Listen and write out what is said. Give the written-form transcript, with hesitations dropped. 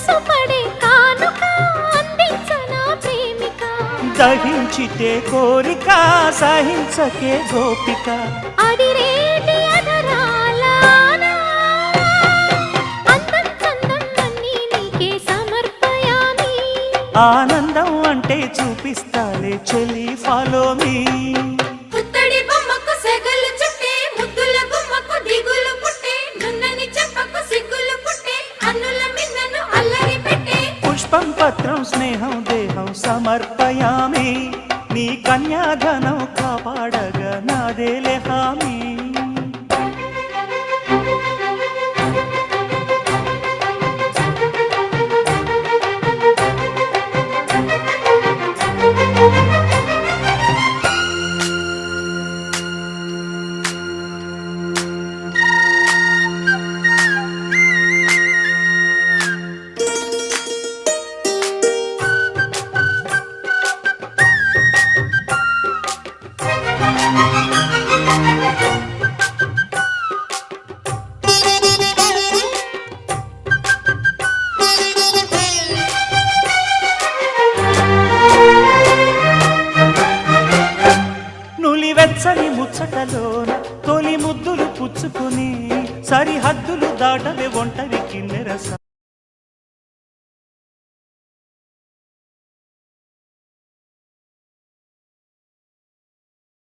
మనసు పడే కానుక అందించనా ప్రేమిక దహించితే కోరిక సహించకే గోపిక అడిరేటి అధరాల అందం చందం అన్నీ నీకే సమర్పయామి ఆనందం అంటే చూపిస్తాలే చెలి ఫాలో మీ పుత్తడి బొమ్మకు సెగలు చుట్టే ముద్దుల గుమ్మకు దిగులు పుట్టే నున్నని చెప్పకు సిగ్గులు పుట్టే అన్నుల మిన్నను అల్లరి పెట్టే పుష్పం పత్రం స్నేహం దేహం సమర్పయామి నీ కన్యాధనం కాపాడగా నాదేలే హామీ వెచ్చని ముచ్చటలోన తొలి ముద్దులు పుచ్చుకుని సరిహద్దులు దాటవే ఒంటరి కిన్నెరస